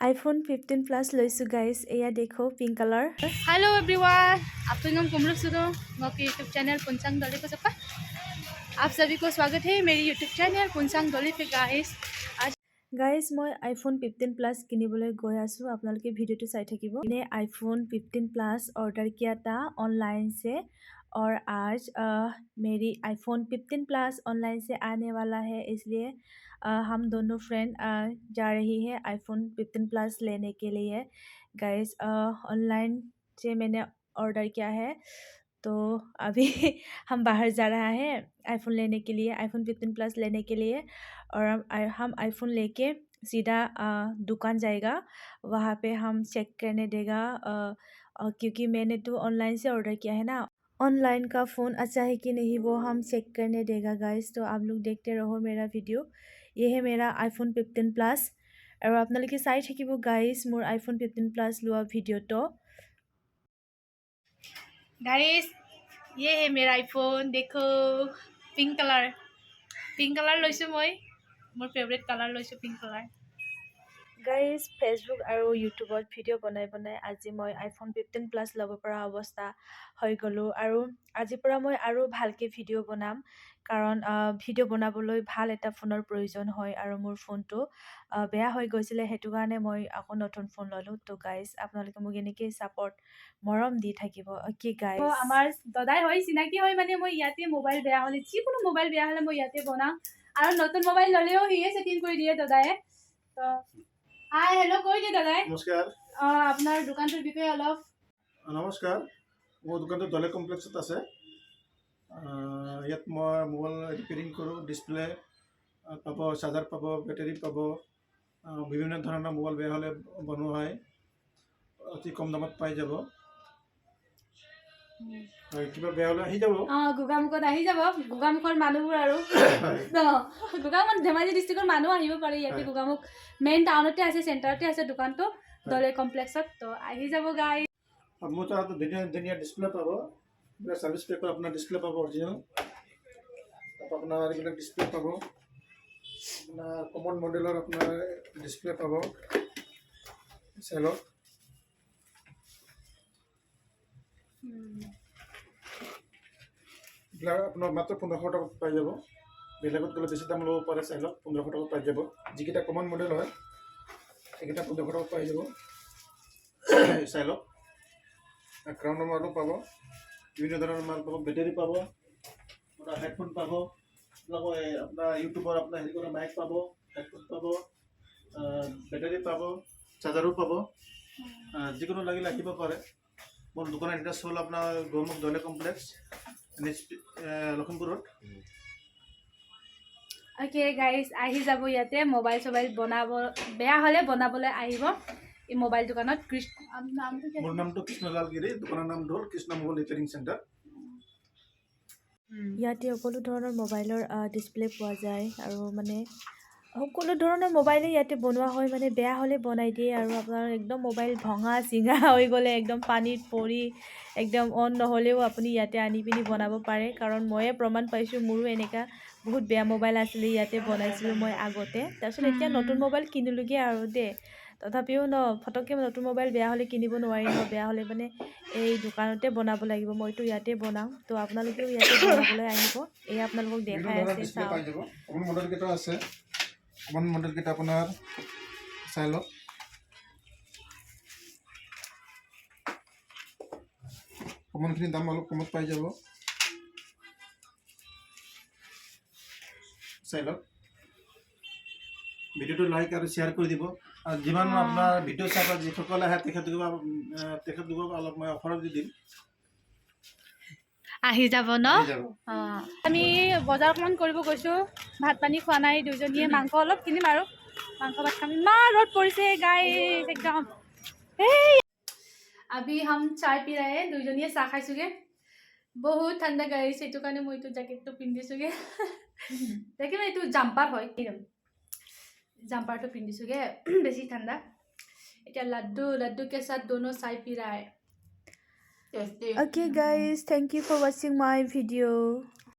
iPhone 15 Plus लैसु guys एया देखो pink colour. Hello everyone, आप लोग कुमलो सुनो मोके यूट्यूब चैनल पुंसांग डोली को सपा। आप सभी को स्वागत है मेरी यूट्यूब चैनल पुंसांग डोली पे गाइस। आज गाइस मैं iPhone 15 Plus किनिबले गय आसु आपनालोके भिडियोটো चाइ থাকিব। मैंने iPhone 15 Plus ऑर्डर किया था ऑनलाइन से और आज मेरी iPhone 15 Plus ऑनलाइन से आने वाला है, इसलिए हम दोनों फ्रेंड जा रही है iPhone 15 Plus लेने के लिए। गाइस ऑनलाइन से मैंने ऑर्डर किया है, तो अभी हम बाहर जा रहा है आईफोन लेने के लिए, iPhone 15 Plus लेने के लिए। और हम आईफोन लेके सीधा दुकान जाएगा, वहाँ पे हम चेक करने देगा। क्योंकि मैंने तो ऑनलाइन से ऑर्डर किया है ना, ऑनलाइन का फ़ोन अच्छा है कि नहीं वो हम चेक करने देगा गाइस। तो आप लोग देखते रहो मेरा वीडियो। ये है मेरा iPhone 15 Plus और आपनालोके चाइ থাকিব गाइस मोर iPhone 15 Plus लोआ वीडियो। तो गाइस ये है मेरा आईफोन, देखो पिंक कलर लैसु मैं मोर फेवरेट कलर लैसु पिंक कलर। गाइस फेसबुक और यूट्यूबत भिडिओ बनाई बनाई আজি मैं iPhone 15 Plus लब परा अवस्था हो गलो। और आजिर परा मैं और भालके भिडिओ बनाम, कारण भिडिओ बनाबोलै भाल एटा फोनर प्रयोजन হয় और मोर फोनটো बेया হৈ গৈছিলে, हेतु कारणे मैं আকৌ नतुन फोन ललो। तो गाइस आपनालोके মোক এনেকৈ सापर्ट मरम दी থাকিব ओके गाइस। तो आमार दादाई হয় चिनाकी হয়, মানে মই ইয়াতে মোবাইল বেয়া হলে যিকোনো মোবাইল বেয়া হলে মই ইয়াতে বনাম আৰু নতুন মোবাইল ললেও হিয়ে সেটিং কৰি দিয়ে দাদায়ে। তো হাই হেল্লো কৈ দিয়ে দাদাই। নমস্কাৰ। আপোনাৰ দোকানটোৰ বিষয়ে অলপ। নমস্কাৰ, মোৰ দোকানটো দলে কমপ্লেক্সত আছে। ইয়াত মই মোবাইল ৰিপেয়াৰিং কৰোঁ, ডিছপ্লে পাব, চাৰ্জাৰ পাব, বেটাৰী পাব, বিভিন্ন ধৰণৰ মোবাইল বেয়া হ'লে বনোৱা হয়, অতি কম দামত পাই যাব। কিবা বেয়া হ'লে আহি যাব। গোগামুখত আহি যাব, গোগামুখৰ মানুহবোৰ আৰু গোগামুখ ধেমাজি ডিষ্ট্ৰিক্টৰ মানুহ আহিব পাৰে ইয়াতে। গোগামুখ মেইন টাউনতে আছে, চেণ্টাৰতে আছে দোকানটো দলে কমপ্লেক্সত। তো আহি যাব গাই। মোৰ তাত ধুনীয়া ডিছপ্লে পাব, ছাৰ্ভিচ পেকৰ আপোনাৰ ডিছপ্লে পাব অৰিজিনেল। তাৰপৰা আপোনাৰ এইবিলাক ডিছপ্লে পাব, আপোনাৰ কমন মডেলৰ আপোনাৰ ডিছপ্লে পাব চেলত। এইবিলাক আপোনাৰ মাত্ৰ 1500 টকাত পাই যাব। বেলেগত গ'লে বেছি দাম ল'ব পাৰে, চাইলত 1500 টকাত পাই যাব। যিকেইটা কমন মডেল হয় সেইকেইটা 1500 টকাত পাই যাব চাইলত। ক্ৰাউনৰ মালো পাব, বিভিন্ন ধৰণৰ মাল পাব, বেটাৰী পাব, আপোনাৰ হেডফোন পাব, আপোনাৰ ইউটিউবৰ আপোনাৰ হেৰি কৰা মাইক পাব, হেডফোন পাব, বেটাৰী পাব, চাৰ্জাৰো পাব। যিকোনো লাগিলে আহিব পাৰে। মোৰ দোকানৰ এড্ৰেছ হ'ল আপোনাৰ গৌমুখ দলে complex, Lakhimpur road. Okay guys আহি যাব ইয়াতে। মোবাইল চবাইল বনাব বেয়া হ'লে বনাবলৈ আহিব এই মোবাইল দোকানত। মোৰ নামটো কৃষ্ণলাল গিৰি, দোকানৰ নাম হ'ল কৃষ্ণ মোবাইল ৰিপেয়াৰিং চেণ্টাৰ। ইয়াতে সকলো ধৰণৰ মোবাইলৰ ডিছপ্লে পোৱা যায় আৰু মানে সকলো ধৰণৰ মোবাইলে ইয়াতে বনোৱা হয়, মানে বেয়া হ'লে বনাই দিয়ে। আৰু আপোনাৰ একদম মোবাইল ভঙা চিঙা হৈ গ'লে একদম পানীত পৰি একদম অন নহ'লেও আপুনি ইয়াতে আনি পিনি বনাব পাৰে। কাৰণ ময়ে প্ৰমাণ পাইছোঁ, মোৰো এনেকুৱা বহুত বেয়া মোবাইল আছিলে, ইয়াতে বনাইছিলোঁ মই আগতে। তাৰপিছত এতিয়া নতুন মোবাইল কিনিলোগৈ আৰু দেই। তথাপিও ফটককৈ নতুন মোবাইল বেয়া হ'লে কিনিব নোৱাৰি ন, বেয়া হ'লে মানে এই দোকানতে বনাব লাগিব। মইতো ইয়াতে বনাওঁ, তো আপোনালোকেও ইয়াতে বনাবলৈ আহিব। এই আপোনালোকক দেখাই আছে, চাওক। কমন মডেলকেইটা আছে, কমন মডেলকেইটা আপোনাৰ চাই লওক। কমনখিনিৰ দাম অলপ কমত পাই যাব, চাই লওক। ভিডিঅ'টো লাইক আৰু শ্বেয়াৰ কৰি দিব। আৰু যিমান আপোনাৰ ভিডিঅ' চাই যিসকলে আহে তেখেতলোকক অলপ মই অফাৰত দি দিম। আহি যাব ন। আমি বজাৰ অকণমান কৰিব গৈছোঁ, ভাত পানী খোৱা নাই দুজনীয়ে। মাংস অলপ কিনিম আৰু মাংস ভাত খাম। ইমান ৰ'দ পৰিছে গাইজ একদম। अभी हम चाय पी रहे हैं, दुजनिए चाह खाइसुगे। बहुत ठंडा गाइस, সেইটো কাৰণে মই এইটো জ্যাকেটটো পিন্ধিছোগে। দেখিব এইটো জাম্পাৰ হয়, জাম্পাৰটো পিন্ধিছোগে, বেছি ঠাণ্ডা। এতিয়া लड्डू के साथ दोनों चाय पी रहा है। Okay guys, thank you for watching my video.